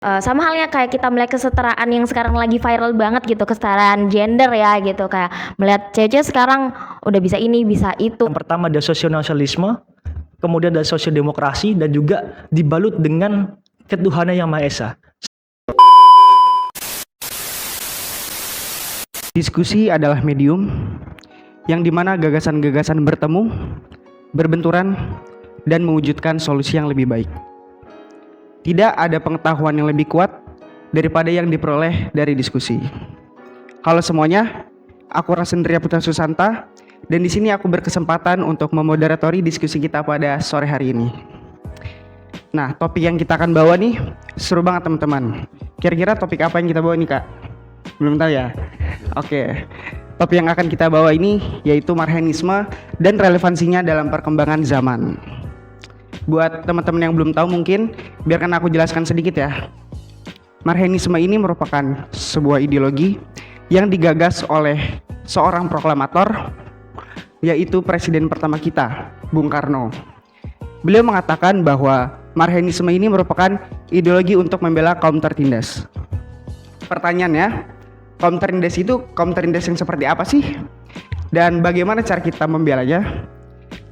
Sama halnya kayak kita melihat kesetaraan yang sekarang lagi viral banget gitu, kesetaraan gender ya gitu, kayak melihat cewek sekarang udah bisa ini, bisa itu. Yang pertama ada sosionalisme, kemudian ada sosiodemokrasi, dan juga dibalut dengan ketuhanan yang Maha Esa. Diskusi adalah medium yang dimana gagasan-gagasan bertemu, berbenturan, dan mewujudkan solusi yang lebih baik. Tidak ada pengetahuan yang lebih kuat daripada yang diperoleh dari diskusi. Halo semuanya, aku Rasendria Putra Susanta, dan di sini aku berkesempatan untuk memoderatori diskusi kita pada sore hari ini. Nah, topik yang kita akan bawa nih seru banget teman-teman. Kira-kira topik apa yang kita bawa nih Kak? Belum tahu ya? Oke. Topik yang akan kita bawa ini yaitu marhenisme dan relevansinya dalam perkembangan zaman. Buat teman-teman yang belum tahu mungkin biarkan aku jelaskan sedikit ya. Marhenisme ini merupakan sebuah ideologi yang digagas oleh seorang proklamator, yaitu presiden pertama kita, Bung Karno. Beliau mengatakan bahwa marhenisme ini merupakan ideologi untuk membela kaum tertindas. Pertanyaannya, kaum tertindas itu kaum tertindas yang seperti apa sih? Dan bagaimana cara kita membelanya?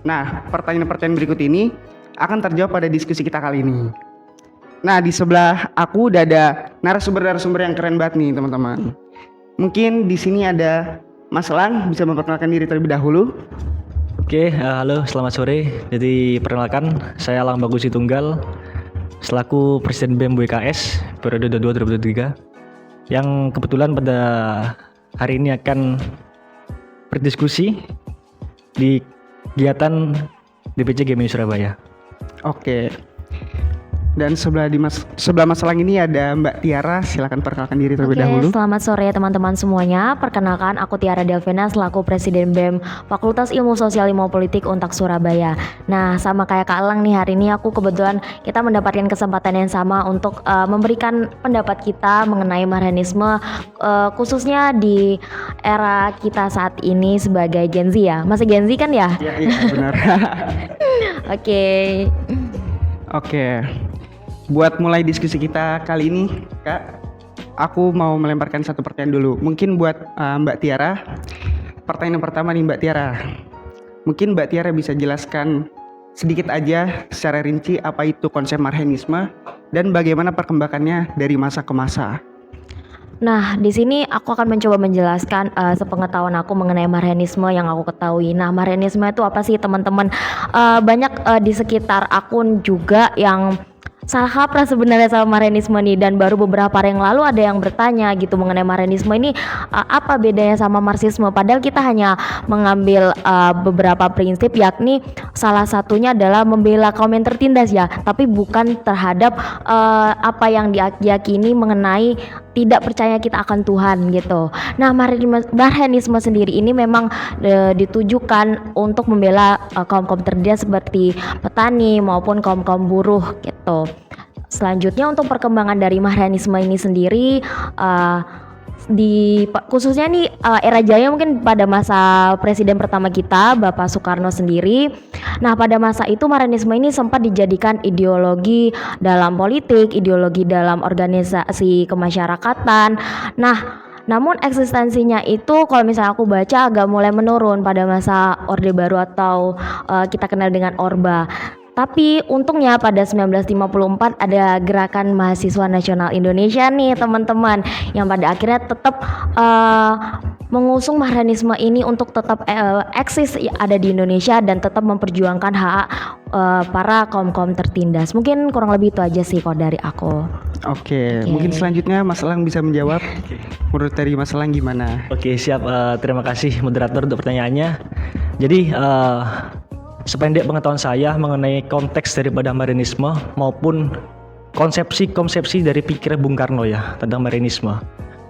Nah, pertanyaan-pertanyaan berikut ini akan terjawab pada diskusi kita kali ini. Nah, di sebelah aku udah ada narasumber-narasumber yang keren banget nih, teman-teman. Mungkin di sini ada Mas Elang, bisa memperkenalkan diri terlebih dahulu. Oke, halo, selamat sore. Jadi perkenalkan, saya Elang Bagus Tunggal, selaku Presiden BEM WKS periode 2022 yang kebetulan pada hari ini akan berdiskusi di kegiatan DPC Gemini Surabaya. Oke. Dan sebelah Mas Elang ini ada Mbak Tiara, silakan perkenalkan diri terlebih dahulu. Selamat sore teman-teman semuanya. Perkenalkan, aku Tiara Delvina selaku Presiden BEM Fakultas Ilmu Sosial Ilmu Politik Untak Surabaya. Nah, sama kayak Kak Elang nih, hari ini aku kebetulan kita mendapatkan kesempatan yang sama untuk memberikan pendapat kita mengenai marhenisme, khususnya di era kita saat ini sebagai Gen Z ya. Masih Gen Z kan ya? Iya, benar. Oke. Buat mulai diskusi kita kali ini, Kak, aku mau melemparkan satu pertanyaan dulu. Mungkin buat Mbak Tiara. Pertanyaan pertama nih Mbak Tiara. Mungkin Mbak Tiara bisa jelaskan sedikit aja secara rinci apa itu konsep marhenisme dan bagaimana perkembangannya dari masa ke masa. Nah, di sini aku akan mencoba menjelaskan sepengetahuan aku mengenai marhenisme yang aku ketahui. Nah, marhenisme itu apa sih teman-teman? Banyak di sekitar akun juga yang salah kaprah sebenarnya sama marhenisme nih, dan baru beberapa hari yang lalu ada yang bertanya gitu mengenai marhenisme ini apa bedanya sama marxisme, padahal kita hanya mengambil beberapa prinsip, yakni salah satunya adalah membela kaum yang tertindas ya, tapi bukan terhadap apa yang diyakini mengenai tidak percaya kita akan Tuhan gitu. Nah, marhenisme sendiri ini memang ditujukan untuk membela kaum-kaum tertindas seperti petani maupun kaum-kaum buruh gitu. Selanjutnya untuk perkembangan dari marhenisme ini sendiri khususnya nih era jaya mungkin pada masa presiden pertama kita Bapak Soekarno sendiri. Nah, pada masa itu marhenisme ini sempat dijadikan ideologi dalam politik, ideologi dalam organisasi kemasyarakatan. Nah, namun eksistensinya itu kalau misalnya aku baca agak mulai menurun pada masa Orde Baru atau kita kenal dengan Orba. Tapi untungnya pada 1954 ada Gerakan Mahasiswa Nasional Indonesia nih teman-teman, yang pada akhirnya tetap mengusung marhenisme ini untuk tetap eksis ada di Indonesia dan tetap memperjuangkan hak para kaum-kaum tertindas. Mungkin kurang lebih itu aja sih kalau dari aku. Oke. Mungkin selanjutnya Mas Elang bisa menjawab. Menurut dari Mas Elang gimana? Oke, siap. Terima kasih moderator untuk pertanyaannya. Jadi sependek pengetahuan saya mengenai konteks daripada marhenisme maupun konsepsi-konsepsi dari pikiran Bung Karno ya tentang marhenisme.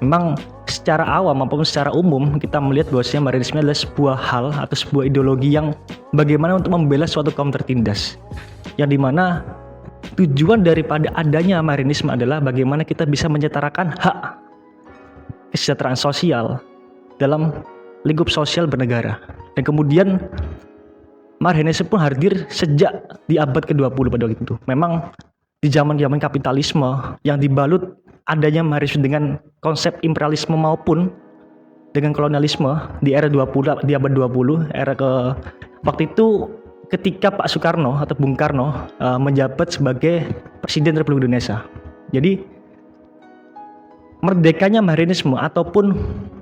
Memang secara awam maupun secara umum kita melihat bahwasanya marhenisme adalah sebuah hal atau sebuah ideologi yang bagaimana untuk membela suatu kaum tertindas. Yang dimana tujuan daripada adanya marhenisme adalah bagaimana kita bisa menyetarakan hak kesejahteraan sosial dalam lingkup sosial bernegara. Dan kemudian marhenisme pun hadir sejak di abad ke-20 pada waktu itu. Memang di zaman-zaman kapitalisme yang dibalut adanya marxisme dengan konsep imperialisme maupun dengan kolonialisme di era 20 di abad 20 waktu itu ketika Pak Soekarno atau Bung Karno menjabat sebagai Presiden Republik Indonesia. Jadi merdekanya Marxisme ataupun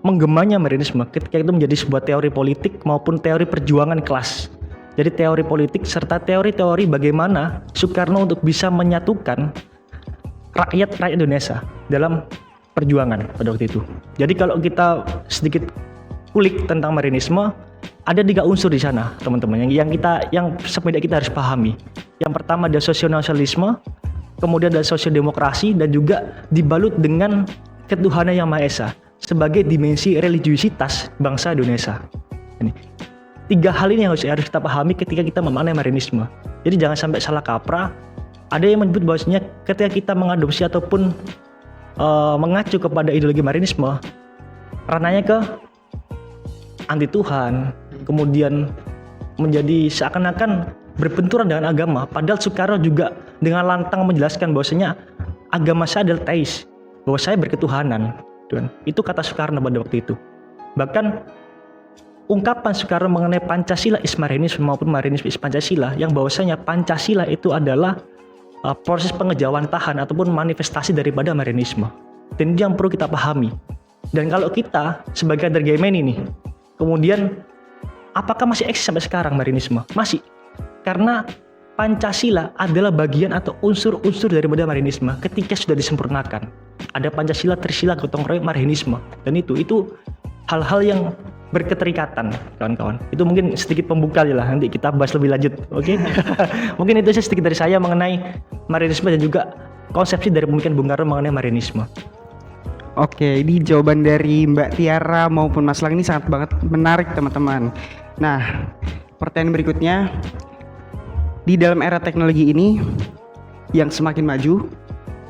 menggemanya Marxisme ketika itu menjadi sebuah teori politik maupun teori perjuangan kelas. Jadi teori politik serta teori-teori bagaimana Soekarno untuk bisa menyatukan rakyat Indonesia dalam perjuangan pada waktu itu. Jadi kalau kita sedikit kulik tentang Marxisme, ada 3 unsur di sana, teman-teman, yang sebenarnya kita harus pahami. Yang pertama ada sosionalisme, kemudian ada sosiodemokrasi, dan juga dibalut dengan ketuhanan yang Maha Esa sebagai dimensi religiusitas bangsa Indonesia. Ini 3 hal ini yang harus kita pahami ketika kita memaknai Marxisme. Jadi jangan sampai salah kaprah. Ada yang menyebut bahwasanya ketika kita mengadopsi ataupun mengacu kepada ideologi Marxisme, ranahnya ke anti Tuhan, kemudian menjadi seakan-akan berbenturan dengan agama. Padahal Soekarno juga dengan lantang menjelaskan bahwasanya agama saya adalah teis, bahwa saya berketuhanan. Itu kata Soekarno pada waktu itu. Bahkan ungkapan Soekarno mengenai Pancasila is Marxisme maupun Marxisme is Pancasila, yang bahwasanya Pancasila itu adalah proses pengejawantahan ataupun manifestasi daripada Marxisme. Dan itu yang perlu kita pahami. Dan kalau kita sebagai kader Gemini nih, kemudian apakah masih eksis sampai sekarang Marxisme? Masih. Karena Pancasila adalah bagian atau unsur-unsur daripada Marxisme ketika sudah disempurnakan. Ada Pancasila, Trisila, gotong royong, Marxisme. Dan itu hal-hal yang berketerikatan, kawan-kawan. Itu mungkin sedikit pembuka aja lah, nanti kita bahas lebih lanjut, oke? Mungkin itu saja sedikit dari saya mengenai Marxisme dan juga konsepsi dari pemikiran Bung Karno mengenai Marxisme. Oke, ini jawaban dari Mbak Tiara maupun Mas Lang ini sangat banget menarik, teman-teman. Nah, pertanyaan berikutnya, di dalam era teknologi ini yang semakin maju,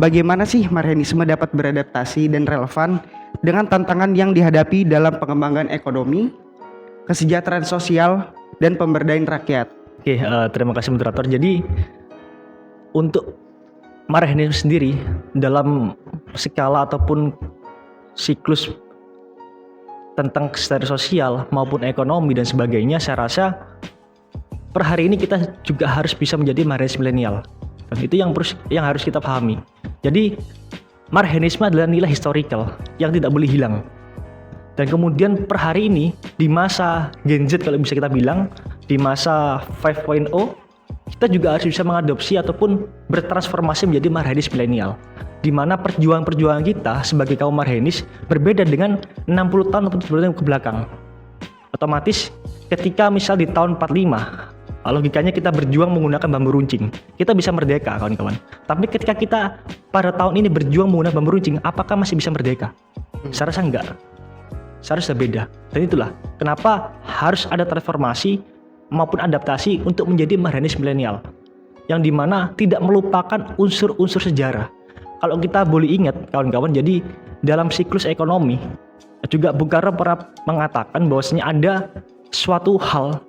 bagaimana sih Marxisme dapat beradaptasi dan relevan dengan tantangan yang dihadapi dalam pengembangan ekonomi, kesejahteraan sosial, dan pemberdayaan rakyat? Oke, terima kasih moderator. Jadi untuk Marxisme sendiri dalam skala ataupun siklus tentang kesejahteraan sosial maupun ekonomi dan sebagainya, saya rasa per hari ini kita juga harus bisa menjadi Marxis milenial. Dan itu yang harus kita pahami. Jadi Marxisme adalah nilai historical yang tidak boleh hilang. Dan kemudian per hari ini di masa Gen Z kalau bisa kita bilang, di masa 5.0, kita juga harus bisa mengadopsi ataupun bertransformasi menjadi Marxis milenial. Di mana perjuangan kita sebagai kaum Marxis berbeda dengan 60 tahun atau 70 tahun ke belakang. Otomatis ketika misal di tahun 45, logikanya kita berjuang menggunakan bambu runcing, kita bisa merdeka, kawan-kawan. Tapi ketika kita pada tahun ini berjuang menggunakan bambu runcing, apakah masih bisa merdeka? Saya rasa enggak. Saya rasa beda. Dan itulah kenapa harus ada transformasi maupun adaptasi untuk menjadi Marxis milenial, yang dimana tidak melupakan unsur-unsur sejarah. Kalau kita boleh ingat, kawan-kawan, jadi dalam siklus ekonomi juga Bung Karno pernah mengatakan bahwasanya ada suatu hal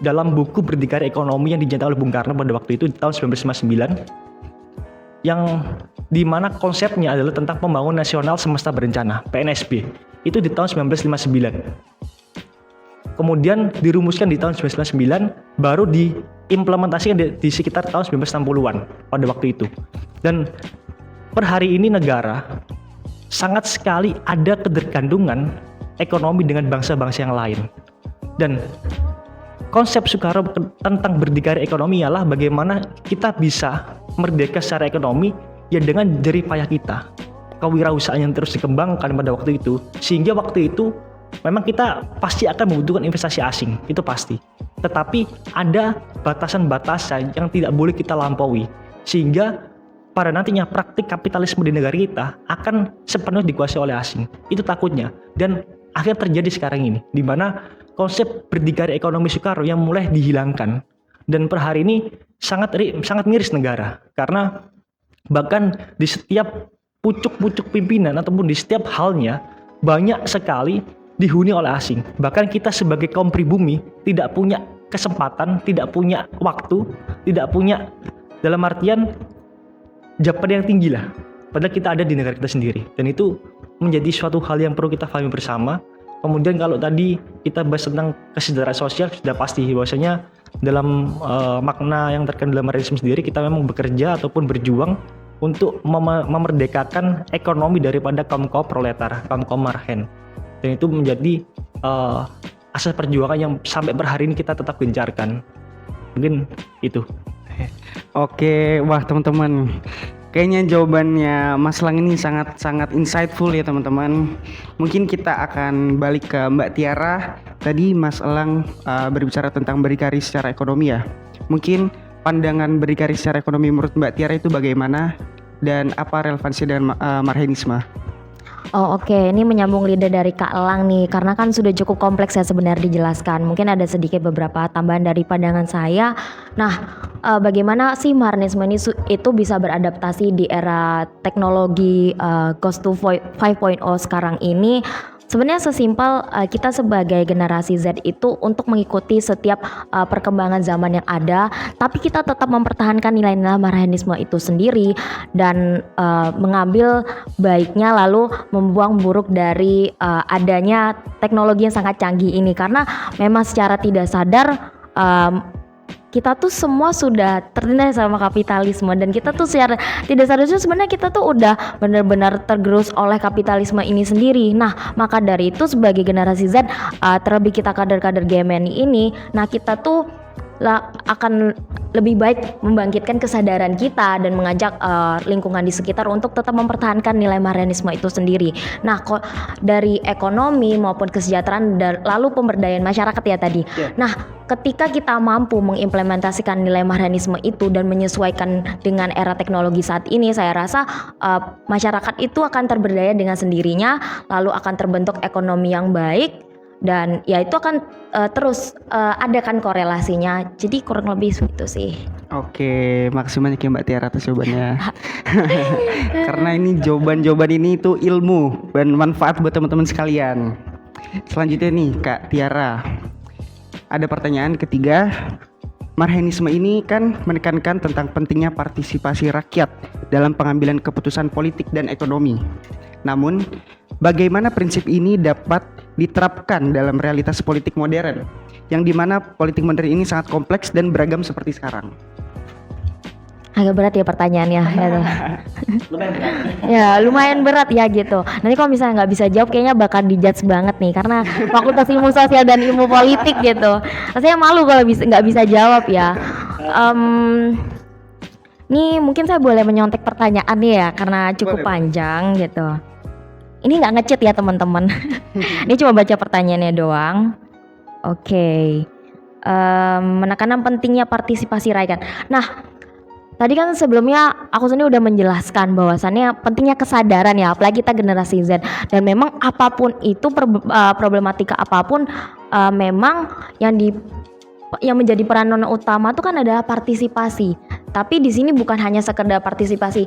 dalam buku Berdikari Ekonomi yang dicetak oleh Bung Karno pada waktu itu di tahun 1959, yang dimana konsepnya adalah tentang pembangunan nasional semesta berencana, PNSB. Itu di tahun 1959. Kemudian dirumuskan di tahun 1999, baru diimplementasikan di sekitar tahun 1960-an pada waktu itu. Dan per hari ini negara sangat sekali ada ketergantungan ekonomi dengan bangsa-bangsa yang lain. Dan konsep Soekarno tentang berdikari ekonomi ialah bagaimana kita bisa merdeka secara ekonomi ya dengan jerih payah kita. Kewirausahaan yang terus dikembangkan pada waktu itu, sehingga waktu itu memang kita pasti akan membutuhkan investasi asing, itu pasti. Tetapi ada batasan-batasan yang tidak boleh kita lampaui, sehingga pada nantinya praktik kapitalisme di negara kita akan sepenuhnya dikuasai oleh asing. Itu takutnya, dan akhirnya terjadi sekarang ini, di mana konsep berdikari ekonomi Soekarno yang mulai dihilangkan. Dan per hari ini sangat miris negara, karena bahkan di setiap pucuk-pucuk pimpinan ataupun di setiap halnya banyak sekali dihuni oleh asing. Bahkan kita sebagai kaum pribumi tidak punya kesempatan, tidak punya waktu, tidak punya dalam artian pada yang tinggi lah. Padahal kita ada di negara kita sendiri, dan itu menjadi suatu hal yang perlu kita pahami bersama. Kemudian kalau tadi kita bahas tentang kesejahteraan sosial, sudah pasti bahwasanya dalam makna yang terkandung dalam Marxisme sendiri, kita memang bekerja ataupun berjuang untuk memerdekakan ekonomi daripada kaum-kaum proletar, kaum-kaum marhen. Dan itu menjadi asas perjuangan yang sampai per hari ini kita tetap gencarkan. Mungkin itu. Oke, wah teman-teman, kayaknya jawabannya Mas Lang ini sangat insightful ya teman-teman. Mungkin kita akan balik ke Mbak Tiara. Tadi Mas Lang berbicara tentang berdikari secara ekonomi ya. Mungkin pandangan berdikari secara ekonomi menurut Mbak Tiara itu bagaimana dan apa relevansi dengan Marxisme? Oh oke, ini menyambung lidah dari Kak Elang nih, karena kan sudah cukup kompleks ya sebenarnya dijelaskan. Mungkin ada sedikit beberapa tambahan dari pandangan saya. Nah, bagaimana sih Marxisme ini itu bisa beradaptasi di era teknologi Ghost to 5.0 sekarang ini? Sebenarnya sesimpel kita sebagai generasi Z itu untuk mengikuti setiap perkembangan zaman yang ada, tapi kita tetap mempertahankan nilai-nilai Marxisme itu sendiri dan mengambil baiknya lalu membuang buruk dari adanya teknologi yang sangat canggih ini, karena memang secara tidak sadar kita tuh semua sudah tertindas sama kapitalisme, dan kita tuh secara tidak sadar sebenarnya kita tuh udah benar-benar tergerus oleh kapitalisme ini sendiri. Nah, maka dari itu sebagai generasi Z, terlebih kita kader-kader GMNI ini, nah kita tuh akan lebih baik membangkitkan kesadaran kita dan mengajak lingkungan di sekitar untuk tetap mempertahankan nilai Marxisme itu sendiri. Nah, kok dari ekonomi maupun kesejahteraan lalu pemberdayaan masyarakat ya tadi. Nah, ketika kita mampu mengimplementasikan nilai Marxisme itu dan menyesuaikan dengan era teknologi saat ini, saya rasa masyarakat itu akan terberdaya dengan sendirinya, lalu akan terbentuk ekonomi yang baik. Dan ya itu akan terus ada kan korelasinya. Jadi kurang lebih itu sih. Oke, makasih banyak ya Mbak Tiara atas jawabannya. Karena ini jawaban ini itu ilmu dan manfaat buat teman-teman sekalian. Selanjutnya nih Kak Tiara, ada pertanyaan ketiga. Marxisme ini kan menekankan tentang pentingnya partisipasi rakyat dalam pengambilan keputusan politik dan ekonomi. Namun, bagaimana prinsip ini dapat diterapkan dalam realitas politik modern, yang dimana politik modern ini sangat kompleks dan beragam seperti sekarang? Agak berat ya pertanyaannya. Ya lumayan berat ya gitu. Nanti kalau misalnya nggak bisa jawab, kayaknya bakal dijudge banget nih, karena Fakultas Ilmu Sosial dan Ilmu Politik gitu. Rasanya malu kalau nggak bisa jawab ya. Nih mungkin saya boleh menyontek pertanyaan ya, karena cukup panjang gitu. Ini nggak nge-cheat ya teman-teman. Ini cuma baca pertanyaannya doang. Oke. Menekankan pentingnya partisipasi rakyat. Nah, tadi kan sebelumnya aku sendiri udah menjelaskan bahwasannya pentingnya kesadaran ya, apalagi kita generasi Z. Dan memang apapun itu problematika apapun, memang yang menjadi peranan utama itu kan adalah partisipasi. Tapi di sini bukan hanya sekedar partisipasi,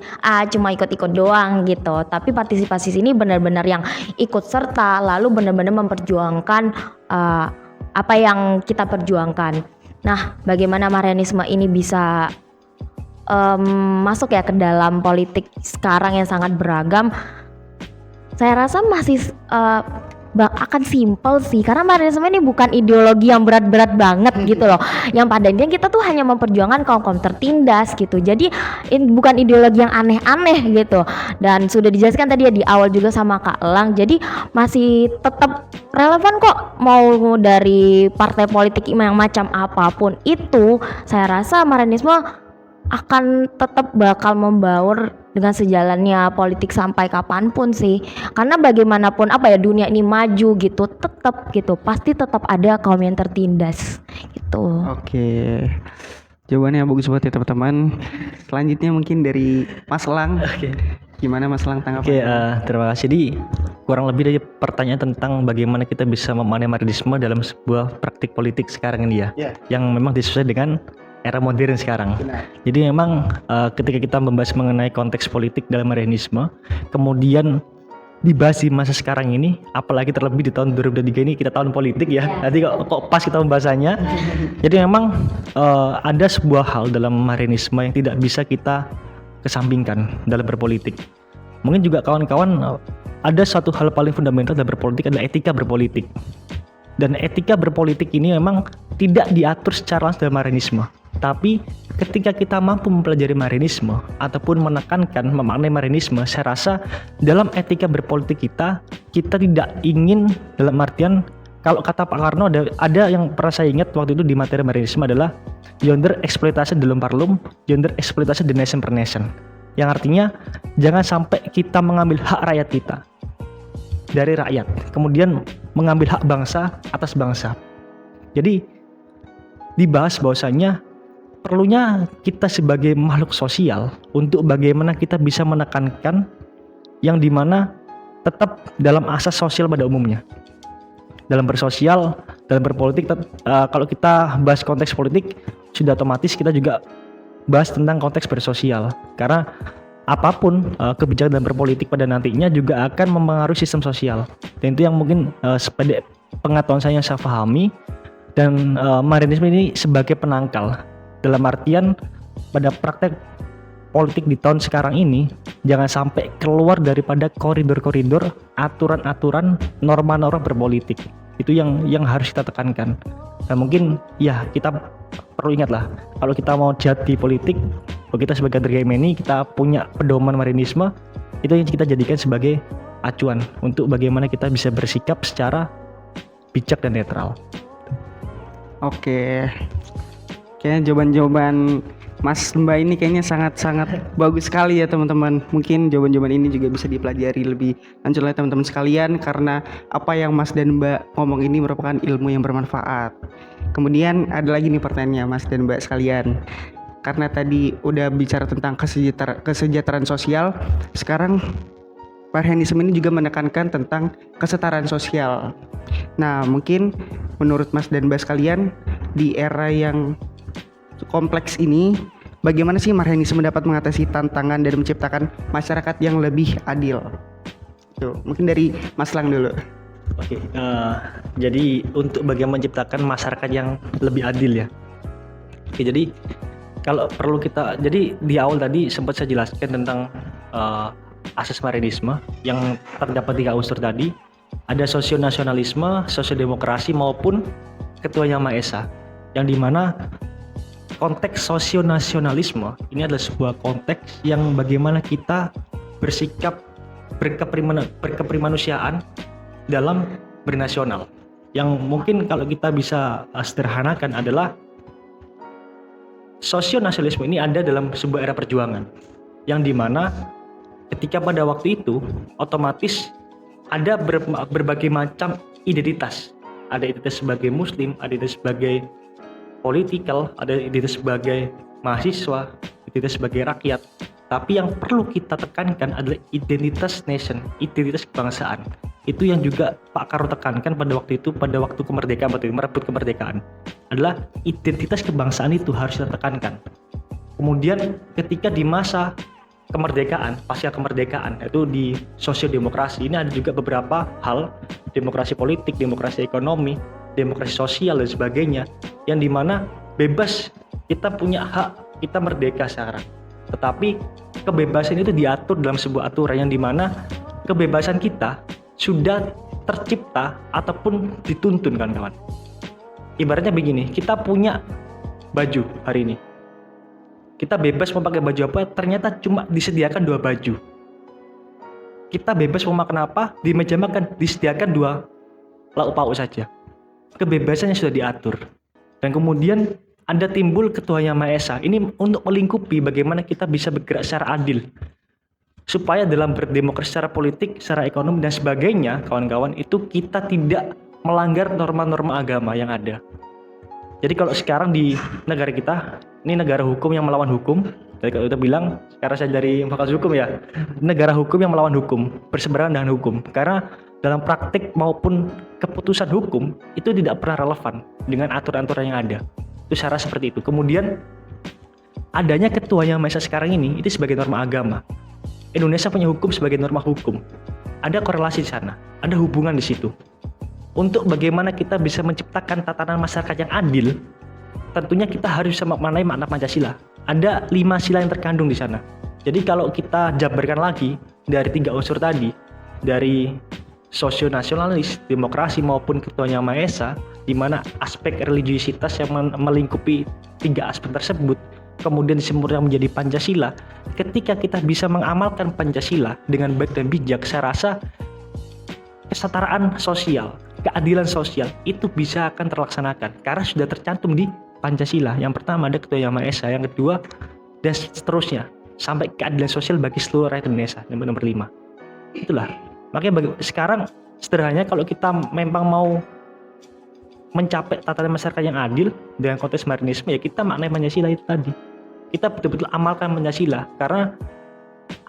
cuma ikut-ikut doang gitu. Tapi partisipasi sini benar-benar yang ikut serta, lalu benar-benar memperjuangkan apa yang kita perjuangkan. Nah, bagaimana Marxisme ini bisa masuk ya ke dalam politik sekarang yang sangat beragam? Saya rasa masih akan simpel sih, karena Marxisme ini bukan ideologi yang berat-berat banget gitu loh. Yang pada intinya kita tuh hanya memperjuangkan kaum-kaum tertindas gitu. Jadi bukan ideologi yang aneh-aneh gitu. Dan sudah dijelaskan tadi ya di awal juga sama Kak Elang. Jadi masih tetap relevan kok, mau dari partai politik yang macam apapun itu. Saya rasa Marxisme akan tetap bakal membaur dengan sejalannya politik sampai kapanpun sih, karena bagaimanapun dunia ini maju gitu, tetap gitu pasti tetap ada kaum yang tertindas gitu. Oke, jawabannya bagus banget ya teman-teman. Selanjutnya mungkin dari Mas Lang. Gimana Mas Lang tanggapannya? Terima kasih. Jadi kurang lebih dari pertanyaan tentang bagaimana kita bisa memahami Marxisme dalam sebuah praktik politik sekarang ini ya, yang memang disesuaikan dengan era modern sekarang. Benar. Jadi memang ketika kita membahas mengenai konteks politik dalam Marxisme, kemudian dibahas di masa sekarang ini, apalagi terlebih di tahun 2023 ini, kita tahun politik ya. Nanti kok pas kita membahasanya. Jadi memang ada sebuah hal dalam Marianisme yang tidak bisa kita kesampingkan dalam berpolitik. Mungkin juga kawan-kawan ada satu hal paling fundamental dalam berpolitik adalah etika berpolitik. Dan etika berpolitik ini memang tidak diatur secara langsung dalam Marianisme. Tapi ketika kita mampu mempelajari Marianisme ataupun menekankan memaknai Marianisme, saya rasa dalam etika berpolitik kita tidak ingin, dalam artian kalau kata Pak Karno ada yang pernah saya ingat waktu itu di materi Marianisme adalah yonder eksploitasi dalam parlum, yonder eksploitasi the nation per nation. Yang artinya jangan sampai kita mengambil hak rakyat kita dari rakyat, kemudian mengambil hak bangsa atas bangsa. Jadi dibahas bahwasanya perlunya kita sebagai makhluk sosial untuk bagaimana kita bisa menekankan yang dimana tetap dalam asas sosial pada umumnya. Dalam bersosial, dalam berpolitik, kalau kita bahas konteks politik, sudah otomatis kita juga bahas tentang konteks bersosial. Karena apapun kebijakan dalam berpolitik pada nantinya juga akan mempengaruhi sistem sosial. Dan itu yang mungkin sepedek pengetahuan saya yang saya pahami. Dan Marianisme ini sebagai penangkal. Dalam artian pada praktek politik di tahun sekarang ini jangan sampai keluar daripada koridor-koridor aturan-aturan norma-norma berpolitik. Itu yang harus kita tekankan. Dan mungkin ya kita perlu ingatlah, kalau kita mau jahat di politik, kalau kita sebagai Dergaimeni kita punya pedoman Marianisme, itu yang kita jadikan sebagai acuan untuk bagaimana kita bisa bersikap secara bijak dan netral. Oke, kayaknya jawaban-jawaban Mas Mbak ini kayaknya sangat-sangat bagus sekali ya teman-teman. Mungkin jawaban-jawaban ini juga bisa dipelajari lebih lanjut oleh teman-teman sekalian, karena apa yang Mas dan Mbak ngomong ini merupakan ilmu yang bermanfaat. Kemudian ada lagi nih pertanyaannya Mas dan Mbak sekalian. Karena tadi udah bicara tentang kesejahteraan sosial, sekarang Marianisme ini juga menekankan tentang kesetaraan sosial. Nah, mungkin menurut Mas dan Mbak sekalian, di era yang kompleks ini, bagaimana sih Marianisme dapat mengatasi tantangan dan menciptakan masyarakat yang lebih adil? Tuh, mungkin dari Mas Lang dulu. Oke, jadi untuk bagaimana menciptakan masyarakat yang lebih adil ya. Oke, jadi kalau perlu kita, jadi di awal tadi sempat saya jelaskan tentang asas Marianisme yang terdapat 3 unsur tadi. Ada sosionasionalisme, sosiodemokrasi maupun Ketua Yang Maha Esa. Yang dimana konteks sosionasionalisme ini adalah sebuah konteks yang bagaimana kita bersikap berkeprimanusiaan dalam bernasional. Yang mungkin kalau kita bisa sederhanakan adalah sosionasionalisme ini ada dalam sebuah era perjuangan, yang dimana ketika pada waktu itu otomatis ada berbagai macam identitas. Ada identitas sebagai muslim, ada identitas sebagai politikal, ada identitas sebagai mahasiswa, identitas sebagai rakyat. Tapi yang perlu kita tekankan adalah identitas nation, identitas kebangsaan. Itu yang juga Pak Karno tekankan pada waktu itu, pada waktu kemerdekaan, waktu itu merebut kemerdekaan, adalah identitas kebangsaan itu harus kita tekankan. Kemudian ketika di masa kemerdekaan, pasca kemerdekaan, yaitu di sosiodemokrasi, ini ada juga beberapa hal, demokrasi politik, demokrasi ekonomi, demokrasi sosial dan sebagainya, yang dimana bebas, kita punya hak, kita merdeka sekarang. Tetapi kebebasan itu diatur dalam sebuah aturan yang dimana kebebasan kita sudah tercipta ataupun dituntun, kawan-kawan. Ibaratnya begini, kita punya baju hari ini, kita bebas mau pakai baju apa, ternyata cuma disediakan 2 baju. Kita bebas mau makan apa, di meja makan disediakan 2 lauk pauk saja. Kebebasannya sudah diatur. Dan kemudian ada timbul Ketua Yang Maha Esa. Ini untuk melingkupi bagaimana kita bisa bergerak secara adil, supaya dalam berdemokrasi secara politik, secara ekonomi dan sebagainya, kawan-kawan, itu kita tidak melanggar norma-norma agama yang ada. Jadi kalau sekarang di negara kita, ini negara hukum yang melawan hukum. Jadi kalau kita bilang, sekarang saya dari fakultas hukum ya, negara hukum yang melawan hukum, berseberangan dengan hukum. Karena dalam praktik maupun keputusan hukum itu tidak pernah relevan dengan aturan-aturan yang ada. Itu cara seperti itu. Kemudian adanya Ketua Yang Maha Esa sekarang ini itu sebagai norma agama. Indonesia punya hukum sebagai norma hukum. Ada korelasi di sana, ada hubungan di situ. Untuk bagaimana kita bisa menciptakan tatanan masyarakat yang adil, tentunya kita harus bisa memaknai makna Pancasila. Ada 5 sila yang terkandung di sana. Jadi kalau kita jabarkan lagi dari 3 unsur tadi, dari sosionasionalis, demokrasi maupun ketuhanan yang Maha Esa, di mana aspek religiusitas yang melingkupi 3 aspek tersebut kemudian disempurnakan menjadi Pancasila. Ketika kita bisa mengamalkan Pancasila dengan baik dan bijak, saya rasa kesetaraan sosial, keadilan sosial itu bisa akan terlaksanakan karena sudah tercantum di Pancasila. Yang pertama ada ketuhanan yang Maha Esa, yang kedua dan seterusnya sampai keadilan sosial bagi seluruh rakyat Indonesia. Nomor 5. Itulah. Makanya sekarang sederhananya kalau kita memang mau mencapai tatanan masyarakat yang adil dengan konteks Marianisme, ya kita maknai Pancasila itu tadi. Kita betul-betul amalkan Pancasila, karena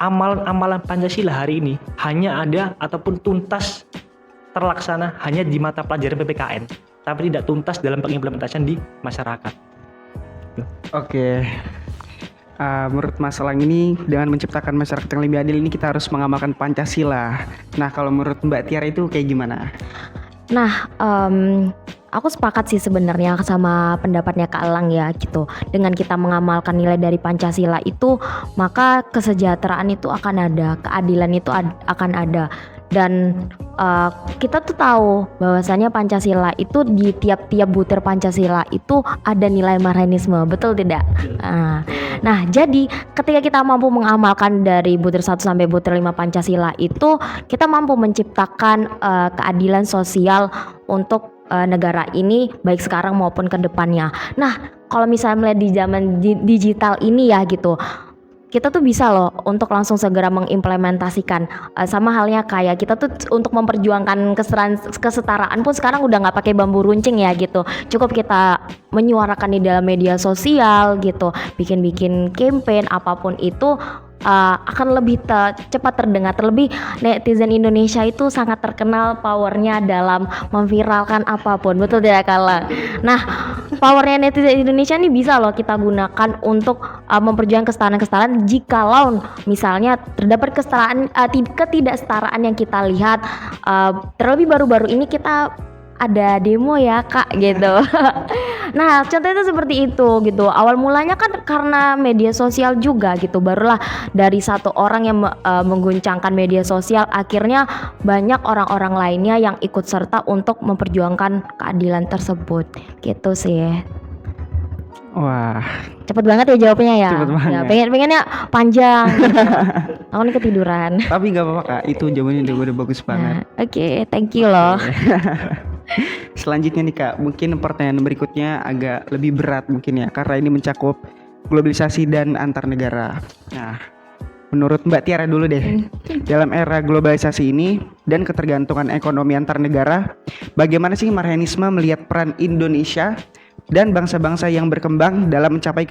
amalan Pancasila hari ini hanya ada ataupun tuntas terlaksana hanya di mata pelajaran PPKN, tapi tidak tuntas dalam pengimplementasian di masyarakat. Oke. Menurut Mas Elang ini, dengan menciptakan masyarakat yang lebih adil ini kita harus mengamalkan Pancasila. Nah, kalau menurut Mbak Tiara itu kayak gimana? Nah, aku sepakat sih sebenarnya sama pendapatnya Kak Elang ya gitu. Dengan kita mengamalkan nilai dari Pancasila itu, maka kesejahteraan itu akan ada, keadilan itu akan ada. Dan kita tuh tahu bahwasannya Pancasila itu di tiap-tiap butir Pancasila itu ada nilai Marianisme, betul tidak? Nah, jadi ketika kita mampu mengamalkan dari butir 1 sampai butir 5 Pancasila itu, kita mampu menciptakan keadilan sosial untuk negara ini baik sekarang maupun ke depannya. Nah, kalau misalnya melihat di zaman digital ini ya gitu, kita tuh bisa loh untuk langsung segera mengimplementasikan, sama halnya kayak kita tuh untuk memperjuangkan kesetaraan pun sekarang udah nggak pakai bambu runcing ya gitu. Cukup kita menyuarakan di dalam media sosial gitu, bikin campaign apapun itu akan lebih cepat terdengar. Terlebih netizen Indonesia itu sangat terkenal powernya dalam memviralkan apapun, betul tidak Kala? Nah, powernya netizen Indonesia ini bisa loh kita gunakan untuk memperjuangkan kesetaraan jikalau misalnya terdapat ketidaksetaraan yang kita lihat. Terlebih baru-baru ini kita ada demo ya Kak gitu. Nah, contohnya itu seperti itu gitu. Awal mulanya kan karena media sosial juga gitu. Barulah dari satu orang yang mengguncangkan media sosial, akhirnya banyak orang-orang lainnya yang ikut serta untuk memperjuangkan keadilan tersebut. Gitu sih. Wah, Cepet banget ya jawabnya ya. Cepet banget. Ya, pengennya panjang. Gitu. Aku nih ketiduran. tapi nggak apa-apa Kak, itu jawabannya udah bagus banget. Oke, thank you loh. Selanjutnya nih Kak, mungkin pertanyaan berikutnya agak lebih berat mungkin ya, karena ini mencakup globalisasi dan antar negara. Nah, menurut Mbak Tiara dulu deh, dalam era globalisasi ini dan ketergantungan ekonomi antar negara, bagaimana sih Marianisme melihat peran Indonesia dan bangsa-bangsa yang berkembang dalam mencapai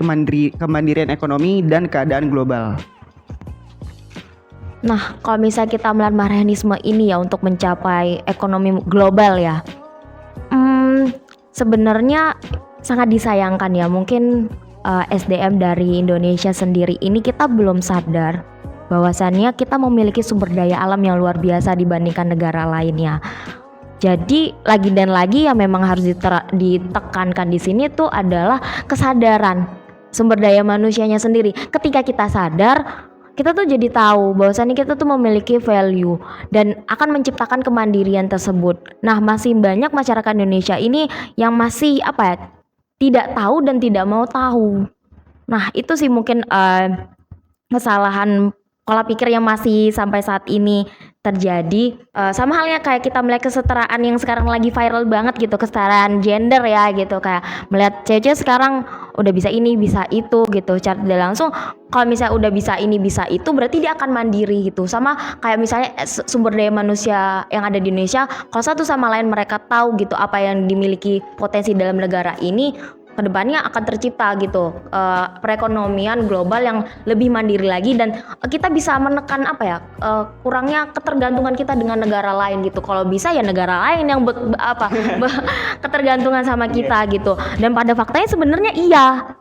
kemandirian ekonomi dan keadaan global? Nah, kalau misalnya kita melihat Marianisme ini ya untuk mencapai ekonomi global ya, sebenarnya sangat disayangkan ya. Mungkin SDM dari Indonesia sendiri ini kita belum sadar bahwasannya kita memiliki sumber daya alam yang luar biasa dibandingkan negara lainnya. Jadi lagi dan lagi yang memang harus ditekankan di sini tuh adalah kesadaran sumber daya manusianya sendiri. Ketika kita sadar, kita tuh jadi tahu bahwasannya kita tuh memiliki value dan akan menciptakan kemandirian tersebut. Nah, masih banyak masyarakat Indonesia ini yang masih tidak tahu dan tidak mau tahu. Nah, itu sih mungkin kesalahan pola pikir yang masih sampai saat ini terjadi. Sama halnya kayak kita melihat kesetaraan yang sekarang lagi viral banget gitu, kesetaraan gender ya gitu, kayak melihat cewek sekarang udah bisa ini bisa itu gitu, cara tidak langsung kalau misalnya udah bisa ini bisa itu berarti dia akan mandiri gitu. Sama kayak misalnya sumber daya manusia yang ada di Indonesia, kalau satu sama lain mereka tahu gitu apa yang dimiliki potensi dalam negara ini, kedepannya akan tercipta gitu perekonomian global yang lebih mandiri lagi, dan kita bisa menekan kurangnya ketergantungan kita dengan negara lain gitu. Kalau bisa ya negara lain yang ketergantungan sama kita gitu. Dan pada faktanya sebenarnya iya,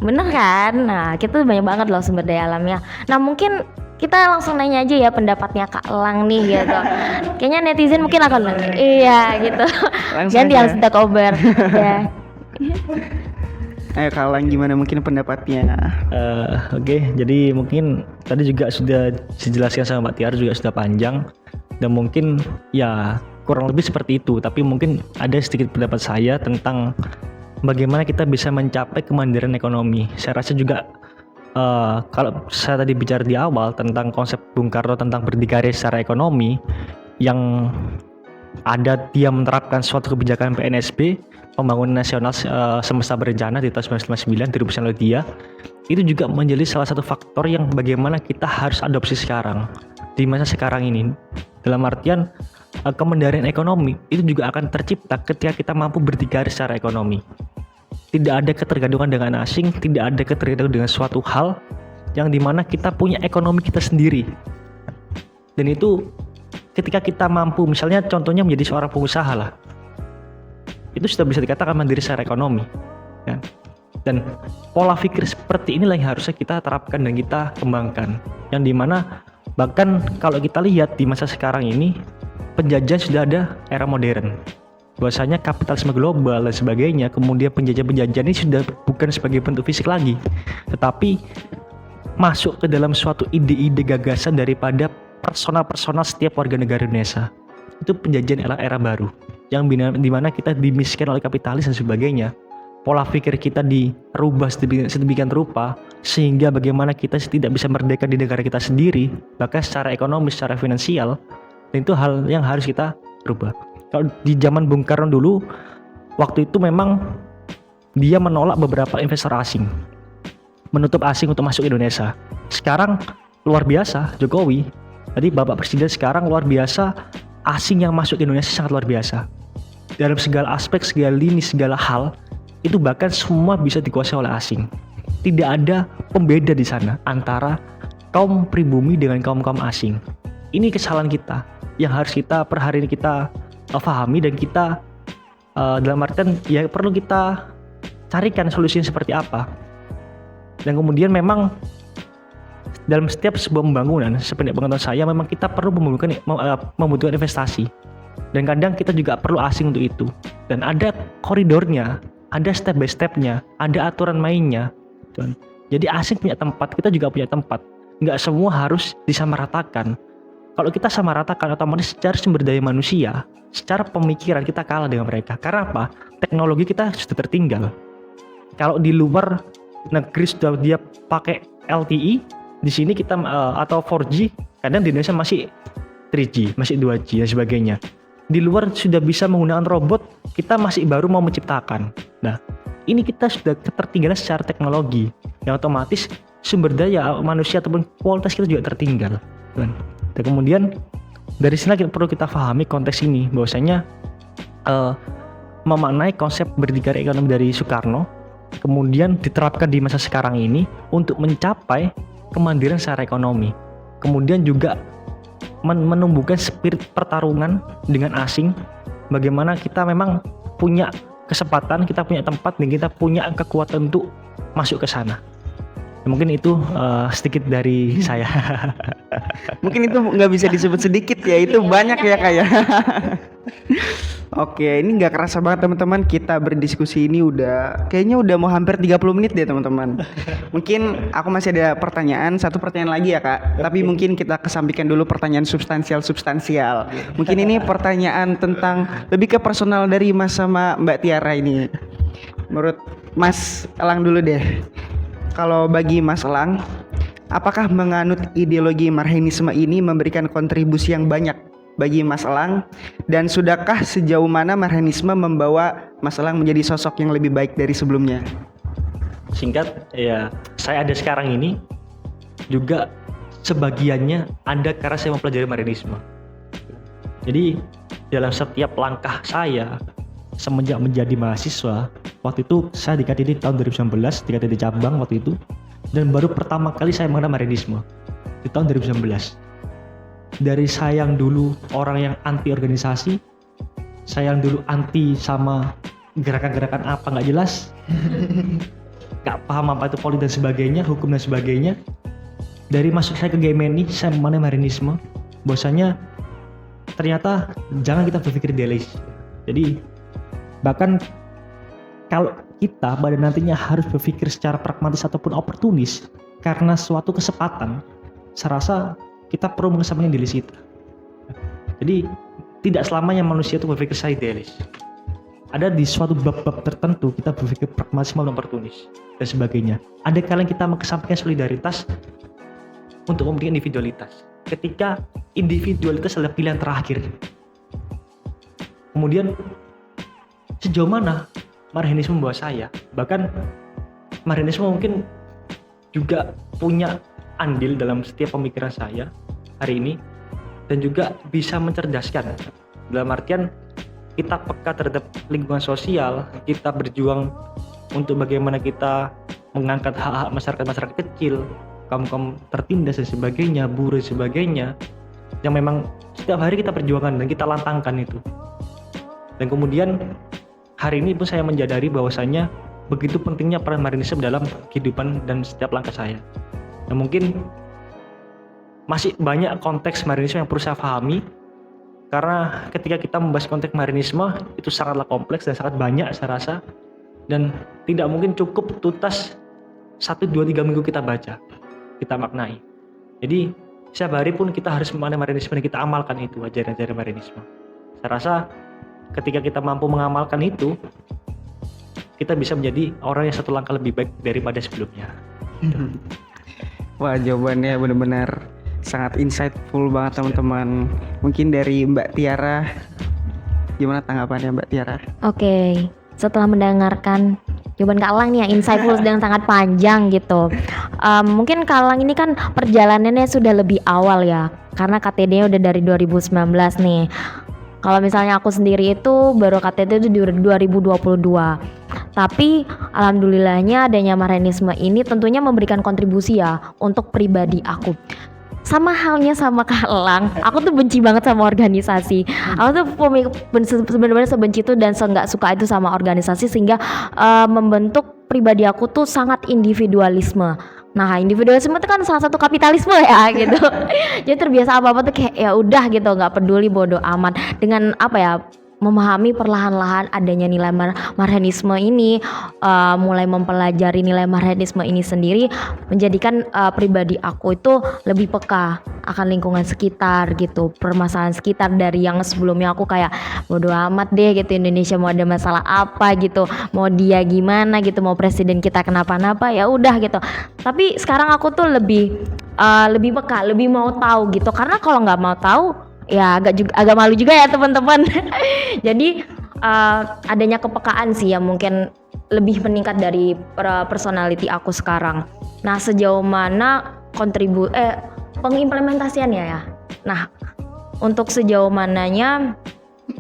bener kan? Nah, kita banyak banget loh sumber daya alamnya. Nah, mungkin kita langsung nanya aja ya pendapatnya Kak Elang nih gitu. Kayaknya netizen mungkin akan iya gitu. Langsung Ganti aja. harus kita cover. Ya. Ayo Kak Lang, gimana mungkin pendapatnya? Oke, jadi mungkin tadi juga sudah dijelaskan sama Mbak Tiar, juga sudah panjang, dan mungkin ya kurang lebih seperti itu. Tapi mungkin ada sedikit pendapat saya tentang bagaimana kita bisa mencapai kemandirian ekonomi. Saya rasa juga kalau saya tadi bicara di awal tentang konsep Bung Karno tentang berdikari secara ekonomi, yang ada dia menerapkan suatu kebijakan PNSB, Pembangunan Nasional Semesta Berencana di tahun 1959 dirumuskan oleh dia, itu juga menjadi salah satu faktor yang bagaimana kita harus adopsi sekarang di masa sekarang ini. Dalam artian kemandirian ekonomi itu juga akan tercipta ketika kita mampu berdikari secara ekonomi. Tidak ada ketergantungan dengan asing, tidak ada ketergantungan dengan suatu hal yang dimana kita punya ekonomi kita sendiri. Dan itu ketika kita mampu, misalnya contohnya menjadi seorang pengusaha lah, itu sudah bisa dikatakan mandiri secara ekonomi, ya. Dan pola pikir seperti inilah yang harusnya kita terapkan dan kita kembangkan, yang dimana bahkan kalau kita lihat di masa sekarang ini, penjajahan sudah ada era modern, bahwasanya kapitalisme global dan sebagainya, kemudian penjajah-penjajah ini sudah bukan sebagai bentuk fisik lagi, tetapi masuk ke dalam suatu ide-ide gagasan daripada personal-personal setiap warga negara Indonesia. Itu penjajahan era baru, yang dimana kita dimiskin oleh kapitalis dan sebagainya. Pola pikir kita dirubah sedemikian rupa sehingga bagaimana kita tidak bisa merdeka di negara kita sendiri, bahkan secara ekonomi, secara finansial. Dan itu hal yang harus kita rubah. Kalau di zaman Bung Karno dulu, waktu itu memang dia menolak beberapa investor asing, menutup asing untuk masuk Indonesia. Sekarang luar biasa Jokowi, tadi Bapak Presiden sekarang luar biasa, asing yang masuk ke Indonesia sangat luar biasa. Dalam segala aspek, segala lini, segala hal, itu bahkan semua bisa dikuasai oleh asing. Tidak ada pembeda di sana antara kaum pribumi dengan kaum-kaum asing. Ini kesalahan kita yang harus kita per hari ini kita pahami, dan kita dalam artian ya perlu kita carikan solusinya seperti apa. Dan kemudian memang dalam setiap sebuah pembangunan, sependek pengetahuan saya, memang kita perlu membutuhkan investasi, dan kadang kita juga perlu asing untuk itu. Dan ada koridornya, ada step by stepnya, ada aturan mainnya. Jadi asing punya tempat, kita juga punya tempat. Nggak semua harus disamaratakan. Kalau kita samaratakan, otomatis secara sumber daya manusia, secara pemikiran kita kalah dengan mereka. Karena apa? Teknologi kita sudah tertinggal. Kalau di luar negeri sudah dia pakai LTE, di sini kita atau 4G, kadang di Indonesia masih 3G, masih 2G dan sebagainya. Di luar sudah bisa menggunakan robot, kita masih baru mau menciptakan. Nah, ini kita sudah ketertinggalan secara teknologi, yang otomatis sumber daya manusia ataupun kualitas kita juga tertinggal. Dan kemudian dari sini perlu kita pahami konteks ini, bahwasanya memaknai konsep berdikari ekonomi dari Soekarno, kemudian diterapkan di masa sekarang ini untuk mencapai kemandirian secara ekonomi. Kemudian juga menumbuhkan spirit pertarungan dengan asing, bagaimana kita memang punya kesempatan, kita punya tempat, dan kita punya kekuatan untuk masuk ke sana. Mungkin itu sedikit dari saya. Mungkin itu nggak bisa disebut sedikit ya, itu banyak ya kayak. Oke, ini nggak kerasa banget teman-teman, kita berdiskusi ini kayaknya udah mau hampir 30 menit deh teman-teman. Mungkin aku masih ada satu pertanyaan lagi ya Kak. Tapi mungkin kita kesampingkan dulu pertanyaan substansial. Mungkin ini pertanyaan tentang lebih ke personal dari Mas sama Mbak Tiara ini. Menurut Mas Elang dulu deh. Kalau bagi Mas Elang, apakah menganut ideologi marxisme ini memberikan kontribusi yang banyak bagi Mas Elang, dan sudahkah sejauh mana marxisme membawa Mas Elang menjadi sosok yang lebih baik dari sebelumnya? Singkat, ya saya ada sekarang ini juga sebagiannya ada karena saya mempelajari marxisme. Jadi dalam setiap langkah saya semenjak menjadi mahasiswa, waktu itu saya di KTD tahun 2019, di KTD cabang waktu itu, dan baru pertama kali saya mengenal marxisme di tahun 2019. Dari saya yang dulu orang yang anti organisasi, saya yang dulu anti sama gerakan-gerakan apa nggak jelas, nggak paham apa itu politik dan sebagainya, hukum dan sebagainya, dari masuk saya ke GMNI saya mengenai Marianisme, bahwasanya ternyata jangan kita berpikir idealis. Jadi bahkan kalau kita pada nantinya harus berpikir secara pragmatis ataupun oportunis karena suatu kesempatan, saya rasa kita perlu mengesampingkan idealis kita. Jadi tidak selamanya manusia itu berpikir secara idealis. Ada di suatu bab-bab tertentu kita berpikir pragmatis maupun oportunis dan sebagainya. Ada kalanya kita mengesampingkan solidaritas untuk memberikan individualitas. Ketika individualitas adalah pilihan terakhir. Kemudian sejauh mana Marianisme membawa saya? Bahkan Marianisme mungkin juga punya andil dalam setiap pemikiran saya hari ini, dan juga bisa mencerdaskan. Dalam artian kita peka terhadap lingkungan sosial, kita berjuang untuk bagaimana kita mengangkat hak-hak masyarakat kecil, kaum tertindas dan sebagainya, buruh dan sebagainya, yang memang setiap hari kita perjuangkan dan kita lantangkan itu. Dan kemudian hari ini pun saya menyadari bahwasannya begitu pentingnya peran Marianisme dalam kehidupan dan setiap langkah saya. Nah, mungkin masih banyak konteks Marianisme yang perlu saya pahami, karena ketika kita membahas konteks Marianisme itu sangatlah kompleks dan sangat banyak saya rasa, dan tidak mungkin cukup tuntas 1, 2, 3 minggu kita baca, kita maknai. Jadi setiap hari pun kita harus memaknai Marianisme dan kita amalkan itu ajaran-ajaran Marianisme. Saya rasa ketika kita mampu mengamalkan itu, kita bisa menjadi orang yang satu langkah lebih baik daripada sebelumnya. Wah, jawabannya benar-benar sangat insightful banget teman-teman. Mungkin dari Mbak Tiara, gimana tanggapannya Mbak Tiara? Oke, setelah mendengarkan jawaban Kak Lang nih yang insightful dan sangat panjang gitu. Mungkin Kak Lang ini kan perjalanannya sudah lebih awal ya, karena KTD-nya udah dari 2019 nih. Kalau misalnya aku sendiri itu baru KTD itu di 2022. Tapi alhamdulillahnya adanya Marianisme ini tentunya memberikan kontribusi ya untuk pribadi aku. Sama halnya sama Kak Lang, aku tuh benci banget sama organisasi. Aku tuh benar-benar sebenci itu dan nggak suka itu sama organisasi, sehingga membentuk pribadi aku tuh sangat individualisme. Nah, individualisme itu kan salah satu kapitalisme ya gitu. Jadi terbiasa apa-apa tuh kayak ya udah gitu, nggak peduli, bodo amat. Dengan apa ya, memahami perlahan-lahan adanya nilai Marianisme ini, mulai mempelajari nilai Marianisme ini sendiri, menjadikan pribadi aku itu lebih peka akan lingkungan sekitar gitu, permasalahan sekitar. Dari yang sebelumnya aku kayak bodo amat deh gitu, Indonesia mau ada masalah apa gitu, mau dia gimana gitu, mau presiden kita kenapa-napa ya udah gitu. Tapi sekarang aku tuh lebih peka, lebih mau tahu gitu, karena kalau nggak mau tahu ya agak malu juga ya teman-teman. Jadi adanya kepekaan sih yang mungkin lebih meningkat dari personality aku sekarang. Nah, sejauh mana pengimplementasiannya ya. Nah, untuk sejauh mananya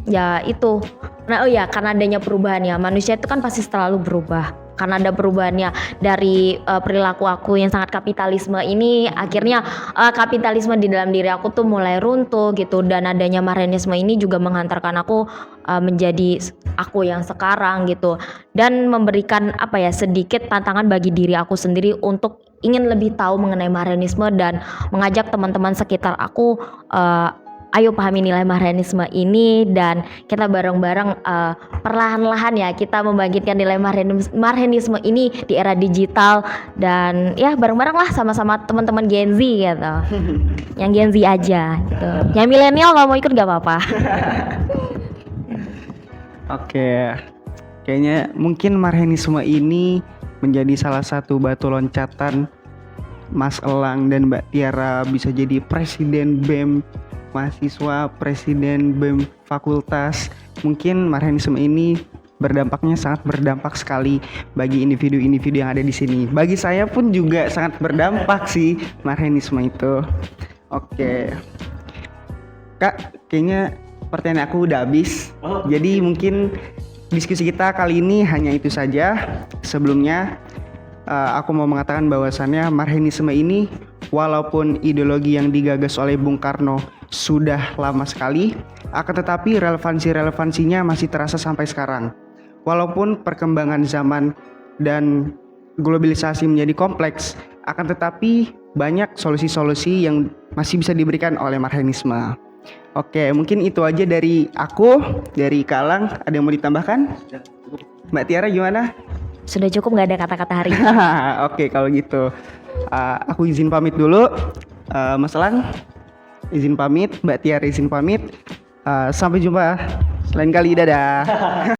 ya itu. Nah, karena adanya perubahan ya. Manusia itu kan pasti selalu berubah. Karena ada perubahannya dari perilaku aku yang sangat kapitalisme ini, akhirnya kapitalisme di dalam diri aku tuh mulai runtuh gitu, dan adanya Marianisme ini juga menghantarkan aku menjadi aku yang sekarang gitu, dan memberikan apa ya, sedikit tantangan bagi diri aku sendiri untuk ingin lebih tahu mengenai Marianisme dan mengajak teman-teman sekitar aku, ayo pahami nilai Marianisme ini, dan kita bareng-bareng perlahan-lahan ya kita membangkitkan nilai Marianisme ini di era digital, dan ya bareng-bareng lah sama-sama teman-teman Gen Z gitu. Yang Gen Z aja gitu. Yang milenial nggak mau ikut nggak apa-apa. Oke, kayaknya mungkin Marianisme ini menjadi salah satu batu loncatan Mas Elang dan Mbak Tiara bisa jadi presiden BEM mahasiswa, presiden BEM fakultas. Mungkin Marianisme ini sangat berdampak sekali bagi individu-individu yang ada di sini. Bagi saya pun juga sangat berdampak sih Marianisme itu. Oke, Kak, kayaknya pertanyaan aku udah habis. Jadi mungkin diskusi kita kali ini hanya itu saja. Sebelumnya aku mau mengatakan bahwasannya Marianisme ini, walaupun ideologi yang digagas oleh Bung Karno sudah lama sekali, akan tetapi relevansinya masih terasa sampai sekarang. Walaupun perkembangan zaman dan globalisasi menjadi kompleks, akan tetapi banyak solusi-solusi yang masih bisa diberikan oleh marhanisme. Oke, mungkin itu aja dari aku, dari Kalang. Ada yang mau ditambahkan? Mbak Tiara gimana? Sudah cukup, nggak ada kata-kata hari. Oke, kalau gitu aku izin pamit dulu. Mas Elang izin pamit, Mbak Tiara izin pamit. Sampai jumpa lain kali, dadah.